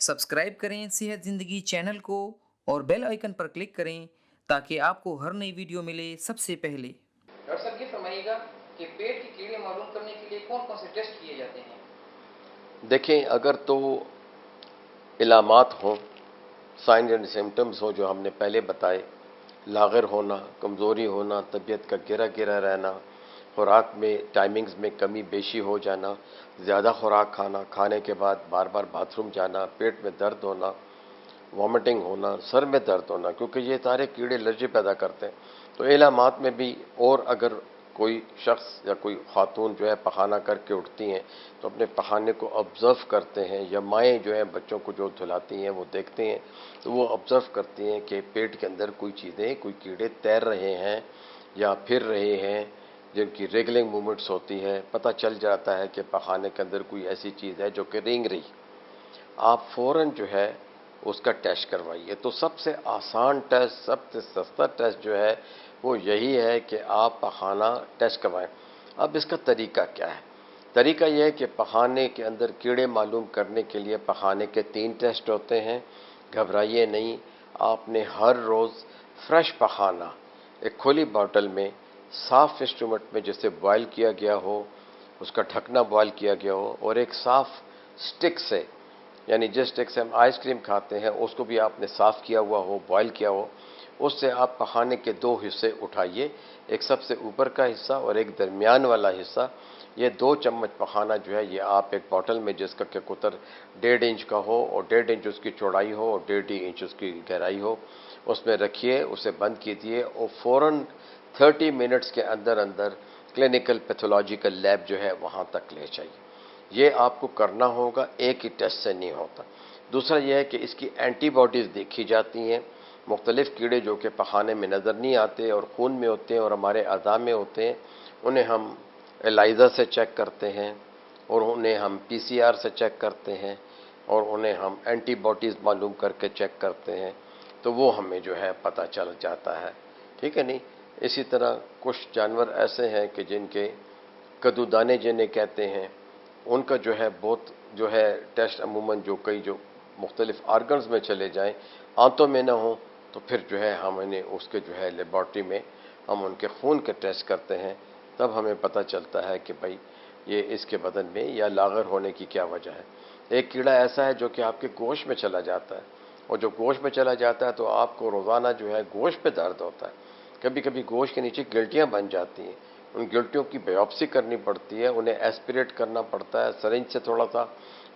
Subscribe करें सेहत ज़िंदगी चैनल को और बेल आइकन पर क्लिक करें ताकि आपको हर नई वीडियो मिले सबसे पहले। डॉक्टर साहब ये फरमाइएगा कि पेट के कीड़े मालूम करने के लिए कौन कौन से टेस्ट किए जाते हैं? देखें, अगर तो इलामात हों, साइन एंड सिम्टम्स हो जो हमने पहले बताए, लागर होना, कमज़ोरी होना, तबीयत का गिरा गिरा रहना, खुराक में टाइमिंग्स में कमी बेशी हो जाना, ज़्यादा खुराक खाना, खाने के बाद बार बार बाथरूम जाना, पेट में दर्द होना, वॉमिटिंग होना, सर में दर्द होना, क्योंकि ये सारे कीड़े एलर्जी पैदा करते हैं। तो इलामात में भी, और अगर कोई शख्स या कोई खातून जो है पखाना करके उठती हैं तो अपने पखाने को ऑब्ज़र्व करते हैं, या माएँ जो हैं बच्चों को जो धुलाती हैं वो देखते हैं तो वो ऑब्ज़र्व करती हैं कि पेट के अंदर कोई चीज़ें, कोई कीड़े तैर रहे हैं या फिर रहे हैं, जिनकी रेगलिंग मूवमेंट्स होती है। पता चल जाता है कि पखाने के अंदर कोई ऐसी चीज़ है जो कि रेंग रही। आप फ़ौरन जो है उसका टेस्ट करवाइए। तो सबसे आसान टेस्ट, सबसे सस्ता टेस्ट जो है वो यही है कि आप पखाना टेस्ट करवाएं। अब इसका तरीका क्या है? तरीका यह है कि पखाने के अंदर कीड़े मालूम करने के लिए पखाने के 3 टेस्ट होते हैं। घबराइए नहीं, आपने हर रोज़ फ्रेश पखाना एक खुली बॉटल में साफ़ इंस्ट्रूमेंट में जैसे बॉयल किया गया हो, उसका ढकना बॉयल किया गया हो, और एक साफ़ स्टिक से, यानी जिस स्टिक से हम आइसक्रीम खाते हैं उसको भी आपने साफ़ किया हुआ हो, बॉयल किया हो, उससे आप पखाने के 2 हिस्से उठाइए, एक सबसे ऊपर का हिस्सा और एक दरमियान वाला हिस्सा। ये 2 चम्मच पखाना जो है ये आप एक बोतल में, जिसका कि कुतर 1.5 इंच का हो और 1.5 इंच उसकी चौड़ाई हो और 1.5 इंच उसकी गहराई हो, उसमें रखिए, उसे बंद कीजिए और फ़ौरन 30 मिनट्स के अंदर अंदर क्लिनिकल पैथोलॉजिकल लैब जो है वहाँ तक ले जाइए। ये आपको करना होगा, एक ही टेस्ट से नहीं होता। दूसरा यह है कि इसकी एंटीबॉडीज़ देखी जाती हैं। मुख्तलिफ़ कीड़े जो कि पखाने में नज़र नहीं आते और खून में होते हैं और हमारे अज़ा में होते हैं, उन्हें हम एलाइज़ा से चेक करते हैं और उन्हें हम पीसीआर से चेक करते हैं और उन्हें हम एंटीबॉडीज़ मालूम करके चेक करते हैं, तो वो हमें जो है पता चल जाता है। ठीक है नहीं? इसी तरह कुछ जानवर ऐसे हैं कि जिनके कद्दूदाने जिन्हें कहते हैं, उनका जो है बहुत जो है टेस्ट अमूमन जो कई जो मुख्तलिफ आर्गन्स में चले जाएं, आंतों में ना हो, तो फिर जो है हम इन्हें उसके जो है लेबॉर्ट्री में हम उनके खून के टेस्ट करते हैं। तब हमें पता चलता है कि भाई ये इसके बदन में या लागर होने की क्या वजह है। एक कीड़ा ऐसा है जो कि आपके गोश्त में चला जाता है, और जो गोश्त में चला जाता है तो आपको रोज़ाना जो है गोश्त पे दर्द होता है। कभी कभी गोश्त के नीचे गिल्टियाँ बन जाती हैं, उन गिल्टियों की बायोप्सी करनी पड़ती है, उन्हें एस्पिरेट करना पड़ता है, सरिंज से थोड़ा सा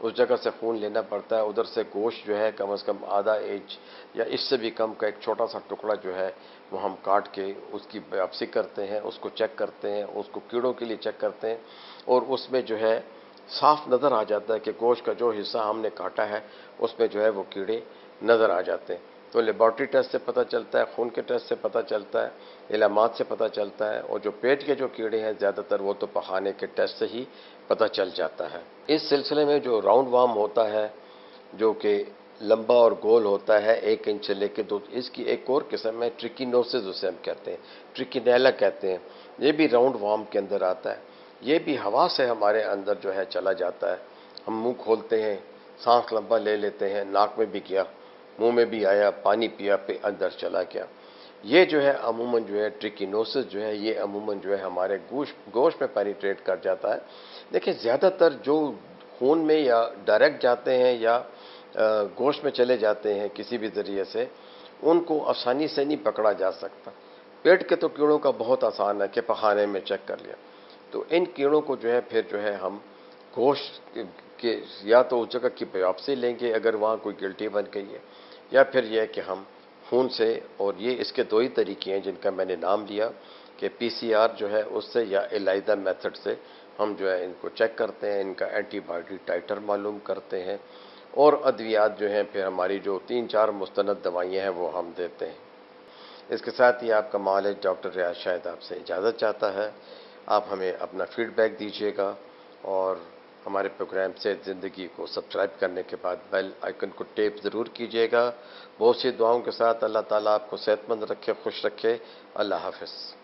उस जगह से खून लेना पड़ता है, उधर से गोश्त जो है कम से कम आधा इंच या इससे भी कम का एक छोटा सा टुकड़ा जो है वो हम काट के उसकी बायोप्सी करते हैं, उसको चेक करते हैं, उसको कीड़ों के लिए चेक करते हैं, और उसमें जो है साफ नज़र आ जाता है कि गोश्त का जो हिस्सा हमने काटा है उसमें जो है वो कीड़े नज़र आ जाते हैं। तो लेबॉर्ट्री टेस्ट से पता चलता है, खून के टेस्ट से पता चलता है, इलामात से पता चलता है, और जो पेट के जो कीड़े हैं ज़्यादातर वो तो पखाने के टेस्ट से ही पता चल जाता है। इस सिलसिले में जो राउंड वार्म होता है, जो कि लंबा और गोल होता है 1 इंच से लेकर 2, इसकी एक और किस्म है ट्रिकिनोसिस, उसे हम कहते हैं, ट्रिकिनेला कहते हैं। ये भी राउंड वार्म के अंदर आता है। ये भी हवा से हमारे अंदर जो है चला जाता है। हम मुंह खोलते हैं, सांस लंबा ले लेते हैं, नाक में भी गया, मुंह में भी आया, पानी पिया, पे अंदर चला गया। ये जो है अमूमन जो है ट्रिकिनोसिस जो है ये अमूमन जो है हमारे गोश्त में पेनिट्रेट कर जाता है। देखिए, ज़्यादातर जो खून में या डायरेक्ट जाते हैं या गोश्त में चले जाते हैं किसी भी ज़रिए से, उनको आसानी से नहीं पकड़ा जा सकता। पेट के तो कीड़ों का बहुत आसान है कि पखाने में चेक कर लिया। तो इन कीड़ों को जो है फिर जो है हम गोश्त के या तो उस जगह की बायोप्सी लेंगे अगर वहाँ कोई गिल्टी बन गई है, या फिर यह कि हम खून से, और ये इसके 2 ही तरीके हैं जिनका मैंने नाम लिया कि पीसीआर जो है उससे या एलाइजा मेथड से हम जो है इनको चेक करते हैं, इनका एंटीबॉडी टाइटर मालूम करते हैं, और अद्वियात जो हैं फिर हमारी जो 3-4 मुस्तनद दवाइयाँ हैं वो हम देते हैं। इसके साथ ही आपका मालिक डॉक्टर रियाज शाहिद आपसे इजाज़त चाहता है। आप हमें अपना फीडबैक दीजिएगा, और हमारे प्रोग्राम से ज़िंदगी को सब्सक्राइब करने के बाद बेल आइकन को टैप ज़रूर कीजिएगा। बहुत सी दुआओं के साथ अल्लाह ताला आपको सेहतमंद रखे, खुश रखे। अल्लाह हाफ़िज़।